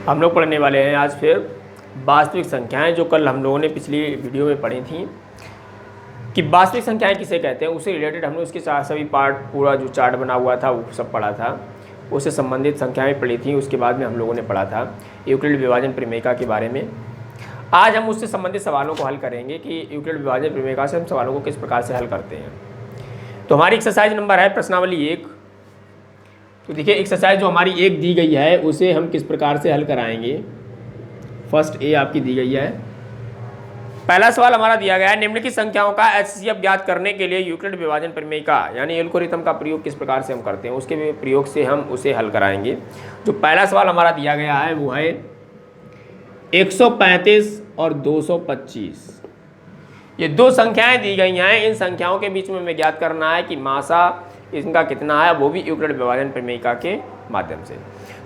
हम लोग पढ़ने वाले हैं आज फिर वास्तविक संख्याएं, जो कल हम लोगों ने पिछली वीडियो में पढ़ी थी कि वास्तविक संख्याएं किसे कहते हैं। उससे रिलेटेड हमने उसके साथ सभी पार्ट, पूरा जो चार्ट बना हुआ था वो सब पढ़ा था। उससे संबंधित संख्याएं पढ़ी थी। उसके बाद में हम लोगों ने पढ़ा था यूक्लिड विभाजन प्रमेयिका के बारे में। आज हम उससे संबंधित सवालों को हल करेंगे कि यूक्लिड विभाजन प्रमेयिका से हम सवालों को किस प्रकार से हल करते हैं। तो हमारी एक्सरसाइज नंबर है प्रश्नावली 1। तो देखिए एक्सरसाइज जो हमारी 1 दी गई है उसे हम किस प्रकार से हल कराएंगे। फर्स्ट ए आपकी दी गई है। पहला सवाल हमारा दिया गया है, निम्नलिखित संख्याओं का एचसीएफ ज्ञात करने के लिए यूक्लिड विभाजन प्रमेयिका यानी एल्गोरिथम का प्रयोग किस प्रकार से हम करते हैं, उसके प्रयोग से हम उसे हल कराएंगे। जो पहला सवाल हमारा दिया गया है वो है 135 और 225। ये दो संख्याएं दी गई हैं। इन संख्याओं के बीच में हमें ज्ञात करना है कि मासा इनका कितना है, वो भी यूक्लिड विभाजन प्रमेयिका के माध्यम से।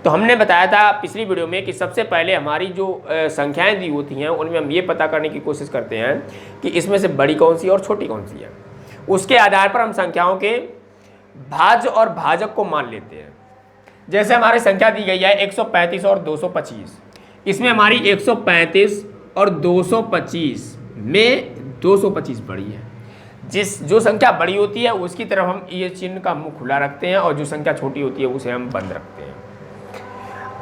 तो हमने बताया था पिछली वीडियो में कि सबसे पहले हमारी जो संख्याएं दी होती हैं उनमें हम ये पता करने की कोशिश करते हैं कि इसमें से बड़ी कौन सी और छोटी कौन सी है। उसके आधार पर हम संख्याओं के भाज्य और भाजक को मान लेते हैं। जैसे हमारी संख्या दी गई है 135 और 225। इसमें हमारी 135 और 225 में 225 बड़ी है। जो संख्या बड़ी होती है उसकी तरफ हम ये चिन्ह का मुंह खुला रखते हैं और जो संख्या छोटी होती है उसे हम बंद रखते हैं।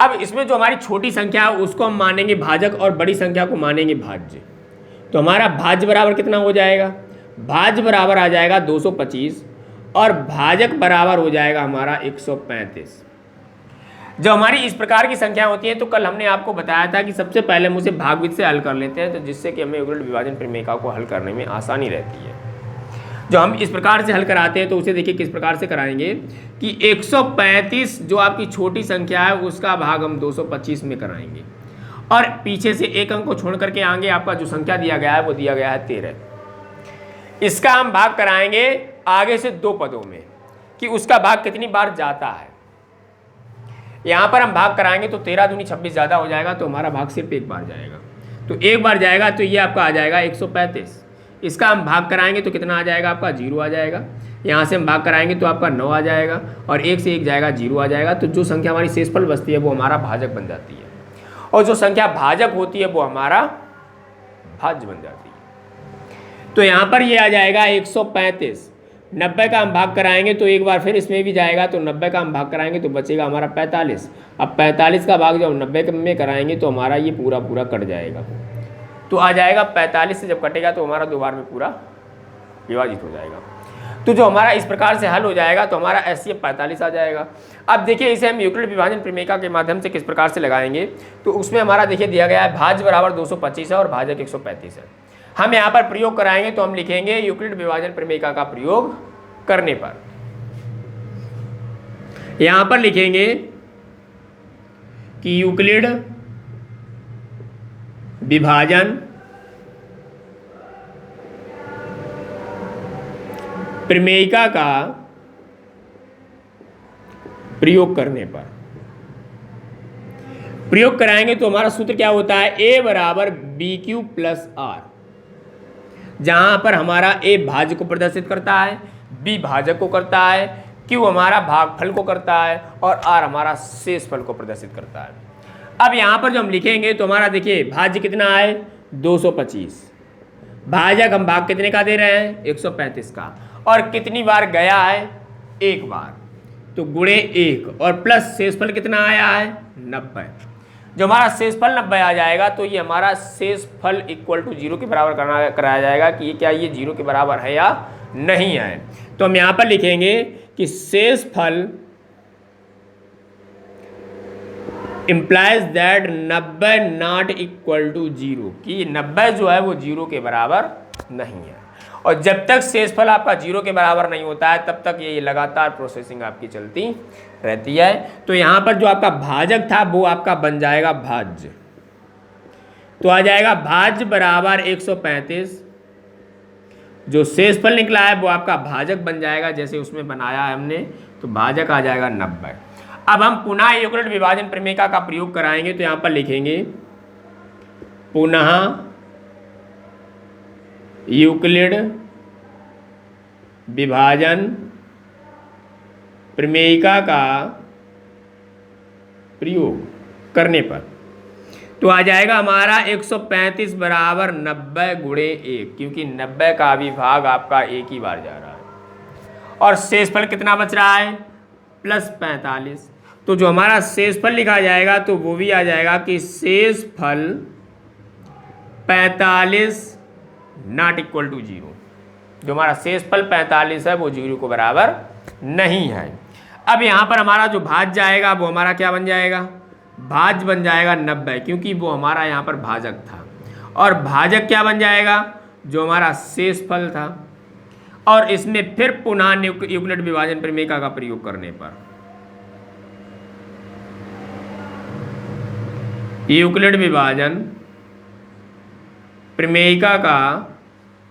अब इसमें जो हमारी छोटी संख्या है उसको हम मानेंगे भाजक और बड़ी संख्या को मानेंगे भाज्य। तो हमारा भाज्य बराबर कितना हो जाएगा, भाज्य बराबर आ जाएगा 225 और भाजक बराबर हो जाएगा हमारा 135। जब हमारी इस प्रकार की संख्या होती है तो कल हमने आपको बताया था कि सबसे पहले हम उसे भागविधि से हल कर लेते हैं, तो जिससे कि हमें यूक्लिड विभाजन प्रमेयिका को हल करने में आसानी रहती है। जो हम इस प्रकार से हल कराते हैं तो उसे देखिए किस प्रकार से कराएंगे कि 135 जो आपकी छोटी संख्या है उसका भाग हम 225 में कराएंगे और पीछे से एक अंक को छोड़ करके आगे आपका जो संख्या दिया गया है वो दिया गया है 13। इसका हम भाग कराएंगे आगे से 2 पदों में कि उसका भाग कितनी बार जाता है। यहाँ पर हम भाग कराएंगे तो 13 दूनी 26 ज़्यादा हो जाएगा, तो हमारा भाग सिर्फ एक बार जाएगा। तो एक बार जाएगा तो ये आपका आ जाएगा 135। इसका हम भाग कराएंगे तो कितना आ जाएगा आपका 0 आ जाएगा। यहाँ से हम भाग कराएंगे तो आपका 9 आ जाएगा और 1 से 1 जाएगा 0 आ जाएगा। तो जो संख्या हमारी शेषफल बचती है वो हमारा भाजक बन जाती है और जो संख्या भाजक होती है वो हमारा भाज्य बन जाती है। तो यहाँ पर ये आ जाएगा 135। 90 का हम भाग कराएंगे तो एक बार फिर इसमें भी जाएगा, तो 90 का हम भाग कराएंगे तो बचेगा हमारा 45। अब 45 का भाग जब 90 में कराएंगे तो हमारा ये पूरा पूरा कट जाएगा, तो आ जाएगा 45 से जब कटेगा तो हमारा 2 बार में पूरा विभाजित हो जाएगा। तो जो हमारा इस प्रकार से हल हो जाएगा तो हमारा एचसीएफ 45 आ जाएगा। अब देखिए इसे हम यूक्लिड विभाजन प्रमेयिका के माध्यम से किस प्रकार से लगाएंगे। तो उसमें हमारा देखिए दिया गया है भाज्य बराबर 225 है और भाजक 135 है। हम यहाँ पर प्रयोग कराएंगे तो हम लिखेंगे यूक्लिड विभाजन प्रमेयिका का प्रयोग करने पर, यहाँ पर लिखेंगे कि यूक्लिड विभाजन प्रमेयिका का प्रयोग करने पर प्रयोग कराएंगे तो हमारा सूत्र क्या होता है, a बराबर बी क्यू प्लस आर, जहां पर हमारा a भाज्य को प्रदर्शित करता है, b भाजक को करता है, q हमारा भागफल को करता है और r हमारा शेषफल को प्रदर्शित करता है। अब यहाँ पर जो हम लिखेंगे तो हमारा देखिए भाज्य कितना है 225, भाजक हम भाग कितने का दे रहे हैं 135 का, और कितनी बार गया है एक बार, तो गुणे 1 और प्लस शेषफल कितना आया है 90। जो हमारा शेषफल 90 आ जाएगा तो ये हमारा शेषफल इक्वल टू 0 के बराबर कराया जाएगा कि ये क्या ये 0 के बराबर है या नहीं है। तो हम यहाँ पर लिखेंगे कि शेषफल implies that 90 not equal to 0, कि 90 जो है वो 0 के बराबर नहीं है। और जब तक शेषफल आपका 0 के बराबर नहीं होता है तब तक ये लगातार प्रोसेसिंग आपकी चलती रहती है। तो यहाँ पर जो आपका भाजक था वो आपका बन जाएगा भाज्य, तो आ जाएगा भाज्य बराबर 135। जो शेषफल निकला है वो आपका भाजक बन जाएगा, जैसे उसमें बनाया है हमने, तो भाजक आ जाएगा 90। अब हम पुनः यूक्लिड विभाजन प्रमेयिका का प्रयोग कराएंगे तो यहाँ पर लिखेंगे पुनः यूक्लिड विभाजन प्रमेयिका का प्रयोग करने पर तो आ जाएगा हमारा 135 बराबर 90 गुणे 1, क्योंकि 90 का भी भाग आपका एक ही बार जा रहा है। और शेषफल कितना बच रहा है? प्लस 45। तो जो हमारा शेषफल लिखा जाएगा तो वो भी आ जाएगा कि शेषफल 45 नॉट इक्वल टू 0। जो हमारा शेषफल 45 है वो 0 को बराबर नहीं है। अब यहाँ पर हमारा जो भाज्य जाएगा वो हमारा क्या बन जाएगा? भाज्य बन जाएगा 90, क्योंकि वो हमारा यहाँ पर भाजक था। और भाजक क्या बन जाएगा? जो हमारा शेषफल था। और इसमें फिर पुनः यूक्लिड विभाजन प्रमेय का प्रयोग करने पर, यूक्लिड विभाजन प्रमेयिका का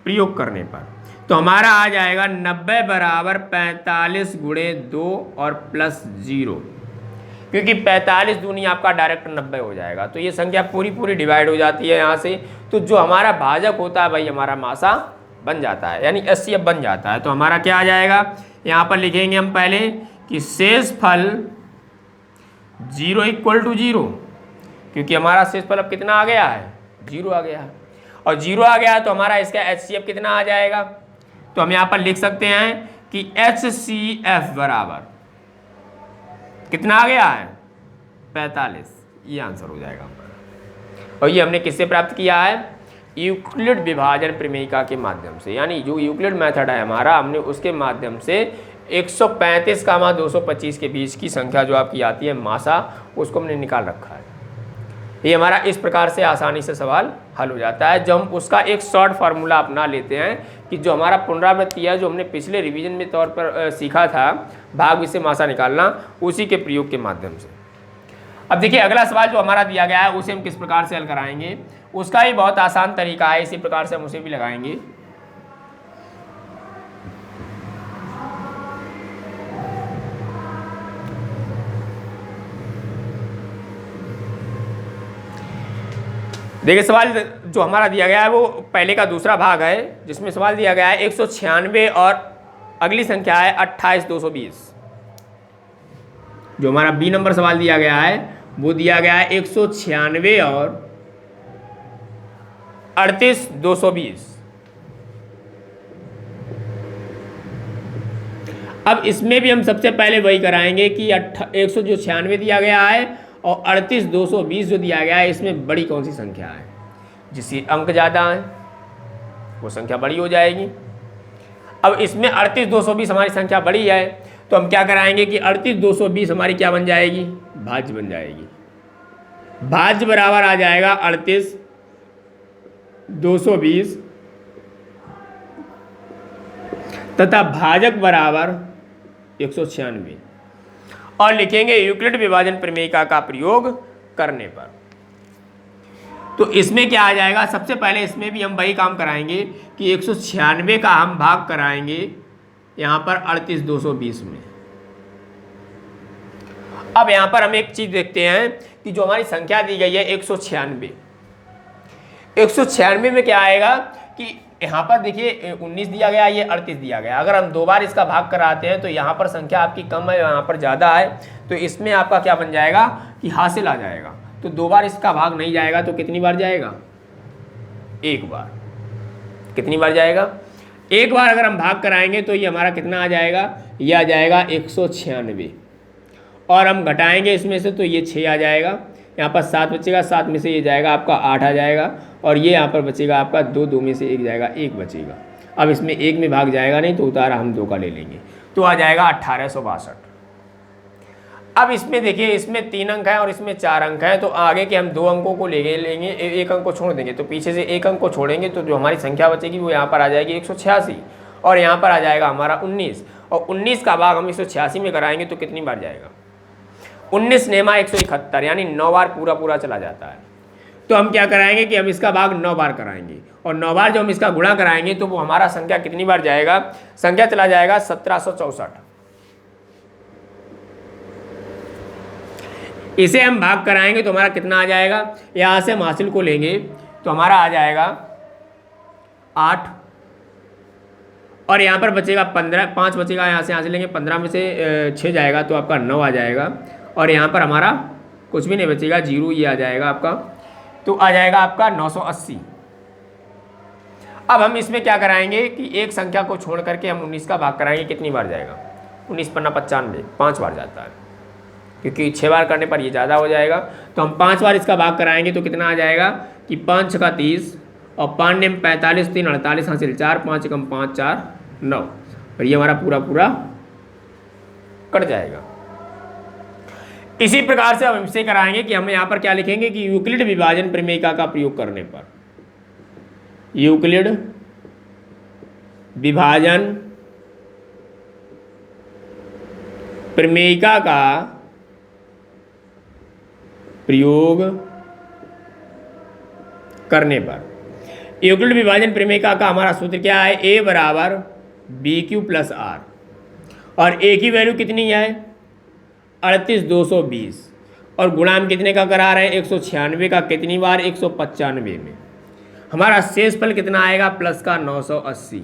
प्रयोग करने पर तो हमारा आ जाएगा 90 बराबर 45 गुणे 2 और प्लस 0, क्योंकि 45 दूनी आपका डायरेक्ट 90 हो जाएगा। तो ये संख्या पूरी पूरी डिवाइड हो जाती है यहाँ से। तो जो हमारा भाजक होता है भाई हमारा मासा बन जाता है, यानी HCF बन जाता है। तो हमारा क्या आ जाएगा? यहाँ पर लिखेंगे हम पहले कि शेषफल 0 इक्वल टू 0, क्योंकि हमारा शेषफल अब कितना आ गया है? 0 आ गया है। और 0 आ गया तो हमारा इसका HCF कितना आ जाएगा? तो हम यहाँ पर लिख सकते हैं कि HCF बराबर कितना आ गया है? 45। ये आंसर हो जाएगा हमारा। और ये हमने किससे प्राप्त किया है? यूक्लिड विभाजन प्रमेयिका के माध्यम से, यानी जो यूक्लिड मेथड है हमारा, हमने उसके माध्यम से 135 का 225 के बीच की संख्या जो आपकी आती है मासा, उसको हमने निकाल रखा है। ये हमारा इस प्रकार से आसानी से सवाल हल हो जाता है जब हम उसका एक शॉर्ट फार्मूला अपना लेते हैं कि जो हमारा पुनरावृत्ति है, जो हमने पिछले रिवीजन में तौर पर सीखा था भाग विषय मासा निकालना, उसी के प्रयोग के माध्यम से। अब देखिए अगला सवाल जो हमारा दिया गया है उसे हम किस प्रकार से हल कराएंगे, उसका ही बहुत आसान तरीका है। इसी प्रकार से हम उसे भी लगाएंगे। देखिए सवाल जो हमारा दिया गया है वो पहले का दूसरा भाग है, जिसमें सवाल दिया गया है 196 और अगली संख्या है 28220। जो हमारा बी नंबर सवाल दिया गया है वो दिया गया है 196 और 38220। अब इसमें भी हम सबसे पहले वही कराएंगे कि 196 दिया गया है और 38220 जो दिया गया है, इसमें बड़ी कौन सी संख्या है? जिसकी अंक ज़्यादा है वो संख्या बड़ी हो जाएगी। अब इसमें 38220 हमारी संख्या बड़ी है तो हम क्या कराएंगे कि 38220 हमारी क्या बन जाएगी? भाज्य बन जाएगी। भाज्य बराबर आ जाएगा 38220 तथा भाजक बराबर 196 और लिखेंगे यूक्लिड विभाजन प्रमेयिका का प्रयोग करने पर। तो इसमें क्या आ जाएगा? सबसे पहले इसमें भी हम वही काम कराएंगे कि 196 का हम भाग कराएंगे यहाँ पर 38220 में। अब यहाँ पर हम एक चीज देखते हैं कि जो हमारी संख्या दी गई है 196 में क्या आएगा कि यहाँ पर देखिए 19 दिया गया, ये 38 दिया गया। अगर हम दो बार इसका भाग कराते हैं तो यहाँ पर संख्या आपकी कम है, यहाँ पर ज़्यादा है, तो इसमें आपका क्या बन जाएगा कि हासिल आ जाएगा। तो दो बार इसका भाग नहीं जाएगा तो कितनी बार जाएगा? एक बार। कितनी बार जाएगा? एक बार अगर हम भाग कराएंगे तो ये हमारा कितना आ जाएगा? ये आ जाएगा 196 और हम घटाएंगे इसमें से तो ये 6 आ जाएगा। यहाँ पर 7 बचेगा, 7 में से ये जाएगा आपका 8 आ जाएगा और ये यहाँ पर बचेगा आपका 2 में से 1 जाएगा, 1 बचेगा। अब इसमें 1 में भाग जाएगा नहीं तो उतारा हम 2 का ले लेंगे तो आ जाएगा 1862। अब इसमें देखिए इसमें 3 अंक हैं और इसमें 4 अंक हैं, तो आगे के हम 2 अंकों को लेंगे, 1 अंक को छोड़ देंगे, तो पीछे से 1 अंक को छोड़ेंगे तो जो हमारी संख्या बचेगी वो यहाँ पर आ जाएगी 186 और यहाँ पर आ जाएगा हमारा 19 और 19 का भाग हम 186 में कराएंगे तो कितनी बार जाएगा? 19 नेमा 171, यानी 9 बार पूरा चला जाता है। तो हम क्या कराएंगे कि हम इसका भाग 9 बार कराएंगे और 9 बार जब हम इसका गुणा कराएंगे तो वो हमारा संख्या कितनी बार जाएगा? संख्या चला जाएगा 1764। इसे हम भाग कराएंगे तो हमारा कितना आ जाएगा? यहाँ से हम हासिल को लेंगे तो हमारा आ जाएगा 8 और यहाँ पर बचेगा 15, 5 बचेगा, यहाँ से हासिल लेंगे 15 में से 6 जाएगा तो आपका 9 आ जाएगा और यहाँ पर हमारा कुछ भी नहीं बचेगा, 0 ये आ जाएगा आपका। तो आ जाएगा आपका 980। अब हम इसमें क्या कराएंगे कि एक संख्या को छोड़ करके हम 19 का भाग कराएंगे, कितनी बार जाएगा? 19 पन्ना 95, 5 बार जाता है, क्योंकि 6 बार करने पर ये ज़्यादा हो जाएगा। तो हम 5 बार इसका भाग कराएंगे तो कितना आ जाएगा कि 5 का 30 और 5 ने 45, 3 48 हासिल 4, 5 कम 5 4 9, और ये हमारा पूरा पूरा कट जाएगा। इसी प्रकार से हम इससे कराएंगे कि हम यहाँ पर क्या लिखेंगे कि यूक्लिड विभाजन प्रमेयिका का प्रयोग करने पर, यूक्लिड विभाजन प्रमेयिका का प्रयोग करने पर, यूक्लिड विभाजन प्रमेयिका का हमारा सूत्र क्या है? a बराबर बी क्यू प्लस आर, और a की वैल्यू कितनी है? 38,220, और गुणा हम कितने का करा रहे हैं? 196 का। कितनी बार? 195 में। हमारा शेष फल कितना आएगा? प्लस का 980,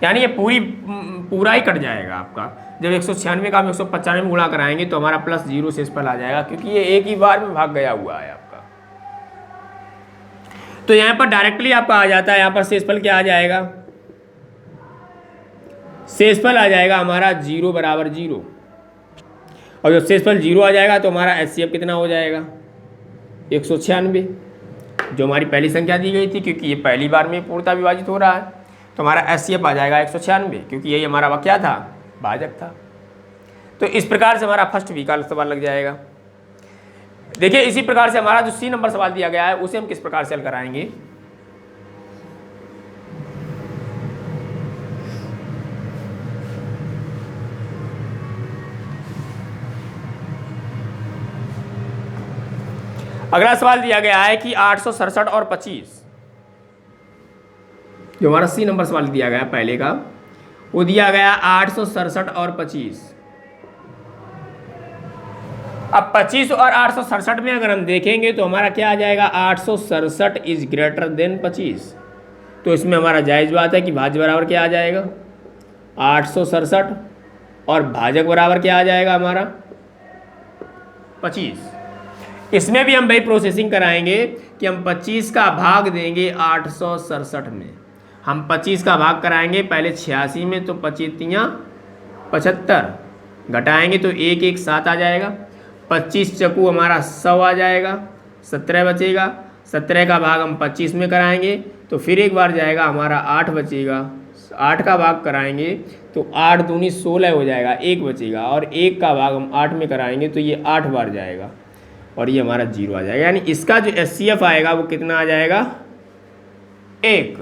यानी ये पूरा ही कट जाएगा आपका। जब 196 का हम 195 में गुणा कराएंगे तो हमारा प्लस 0 शेष फल आ जाएगा, क्योंकि ये एक ही बार में भाग गया हुआ है आपका। तो यहाँ पर डायरेक्टली आपका आ जाता है, यहाँ पर शेषफल क्या आ जाएगा? शेषफल आ जाएगा हमारा 0 बराबर 0, और जब शेषफल 0 आ जाएगा तो हमारा HCF कितना हो जाएगा? 196, जो हमारी पहली संख्या दी गई थी, क्योंकि ये पहली बार में पूर्णतः विभाजित हो रहा है, तो हमारा HCF आ जाएगा 196, क्योंकि यही हमारा वह क्या था? भाजक था। तो इस प्रकार से हमारा फर्स्ट वी का सवाल लग जाएगा। देखिए इसी प्रकार से हमारा जो C नंबर सवाल दिया गया है उसे हम किस प्रकार से हल कराएंगे? अगला सवाल दिया गया है कि 867 और 25, जो हमारा C नंबर सवाल दिया गया पहले का, वो दिया गया 867 और 25। अब 25 और 867 में अगर हम देखेंगे तो हमारा क्या आ जाएगा? 867 इज ग्रेटर देन 25, तो इसमें हमारा जायज़ बात है कि भाज्य बराबर क्या आ जाएगा? 867, और भाजक बराबर क्या आ जाएगा हमारा? 25। इसमें भी हम भाई प्रोसेसिंग कराएंगे कि हम 25 का भाग देंगे 867 में। हम 25 का भाग कराएंगे पहले 86 में, तो 25 तियाँ 75, घटाएंगे तो 1 1 7 आ जाएगा। 25 चकू हमारा 100 आ जाएगा, 17 बचेगा। 17 का भाग हम 25 में कराएंगे तो फिर एक बार जाएगा हमारा 8 बचेगा। 8 का भाग कराएंगे तो 8 दूनी 16 हो जाएगा, 1 बचेगा, और 1 का भाग हम 8 में कराएंगे तो ये 8 बार जाएगा, और ये हमारा 0 आ जाएगा। यानी इसका जो HCF आएगा वो कितना आ जाएगा? 1।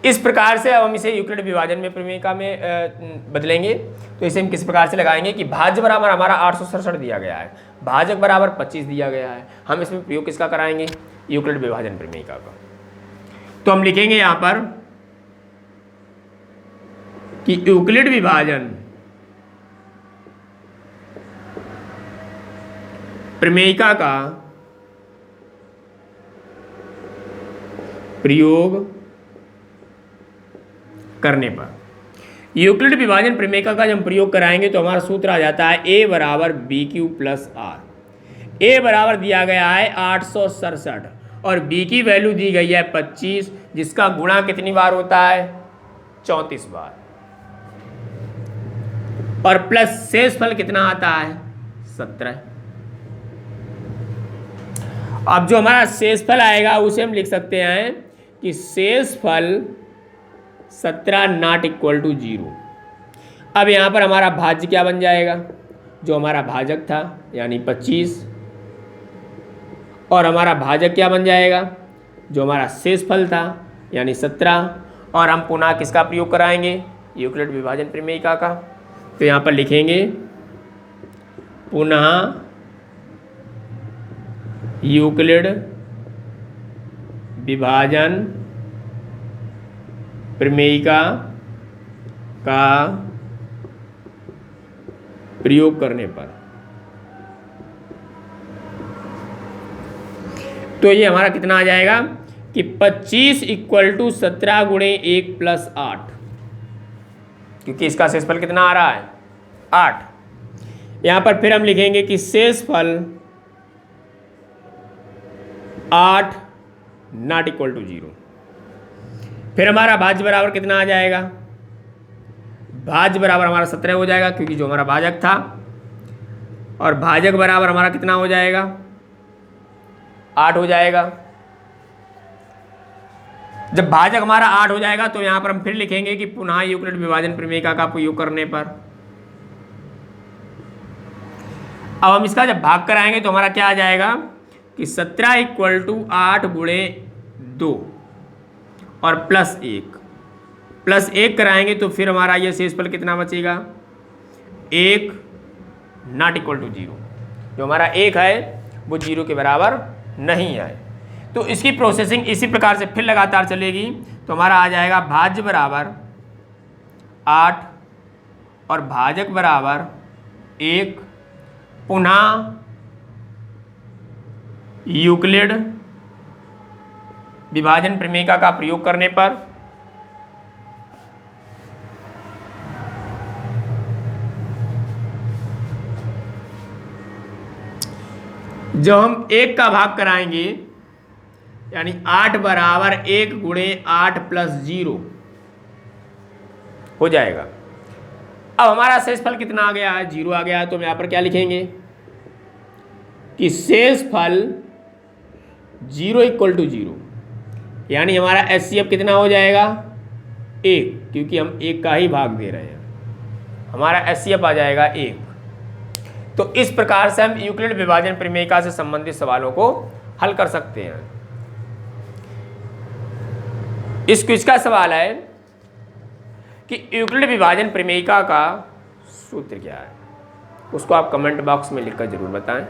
इस प्रकार से अब हम इसे यूक्लिड विभाजन में प्रमेयिका में बदलेंगे। तो इसे हम किस प्रकार से लगाएंगे कि भाज्य बराबर हमारा 867 दिया गया है, भाजक बराबर 25 दिया गया है। हम इसमें प्रयोग किसका कराएंगे? यूक्लिड विभाजन प्रमेयिका का। तो हम लिखेंगे यहाँ पर कि यूक्लिड विभाजन प्रमेयिका का प्रयोग करने पर, यूक्लिड विभाजन प्रमेयिका का जब हम प्रयोग कराएंगे तो हमारा सूत्र आ जाता है a बराबर b q plus r. a बराबर दिया गया है 867 और b की वैल्यू दी गई है 25, जिसका गुणा कितनी बार होता है? 34 बार, और प्लस शेषफल कितना आता है? 17। अब जो हमारा शेषफल आएगा उसे हम लिख सकते हैं कि शेषफल 17 नॉट इक्वल टू 0। अब यहाँ पर हमारा भाज्य क्या बन जाएगा? जो हमारा भाजक था यानी 25, और हमारा भाजक क्या बन जाएगा? जो हमारा शेषफल था यानी 17, और हम पुनः किसका प्रयोग कराएंगे? यूक्लिड विभाजन प्रमेयिका का। तो यहाँ पर लिखेंगे पुनः यूक्लिड विभाजन प्रमेयिका का प्रयोग करने पर। तो ये हमारा कितना आ जाएगा कि 25 इक्वल टू 17 गुणे 1 प्लस 8, क्योंकि इसका शेषफल कितना आ रहा है? 8। यहाँ पर फिर हम लिखेंगे कि शेषफल 8 नॉट इक्वल टू 0। फिर हमारा भाज्य बराबर कितना आ जाएगा, भाज्य बराबर हमारा 17 हो जाएगा क्योंकि जो हमारा भाजक था, और भाजक बराबर हमारा कितना हो जाएगा, 8 हो जाएगा। जब भाजक हमारा 8 हो जाएगा तो यहां पर हम फिर लिखेंगे कि पुनः यूक्लिड विभाजन प्रमेयिका का प्रयोग करने पर, अब हम इसका जब भाग कराएंगे तो हमारा क्या आ जाएगा कि 17 इक्वल टू 8 गुणे 2 और प्लस 1 कराएंगे तो फिर हमारा ये शेषफल कितना बचेगा, 1 नॉट इक्वल टू 0। जो हमारा 1 है वो 0 के बराबर नहीं है। तो इसकी प्रोसेसिंग इसी प्रकार से फिर लगातार चलेगी। तो हमारा आ जाएगा भाज्य बराबर 8 और भाजक बराबर 1, पुनः यूक्लिड विभाजन प्रमेयिका का प्रयोग करने पर जब हम 1 का भाग कराएंगे यानी 8 बराबर 1 गुणे 8 प्लस 0 हो जाएगा। अब हमारा शेषफल कितना आ गया है, 0 आ गया है। तो हम यहाँ पर क्या लिखेंगे कि शेषफल 0 इक्वल टू 0, यानी हमारा HCF कितना हो जाएगा, 1, क्योंकि हम 1 का ही भाग दे रहे हैं। हमारा HCF आ जाएगा 1। तो इस प्रकार से हम यूक्लिड विभाजन प्रमेयिका से संबंधित सवालों को हल कर सकते हैं। इस क्विज का सवाल है कि यूक्लिड विभाजन प्रमेयिका का सूत्र क्या है, उसको आप कमेंट बॉक्स में लिखकर जरूर बताएं।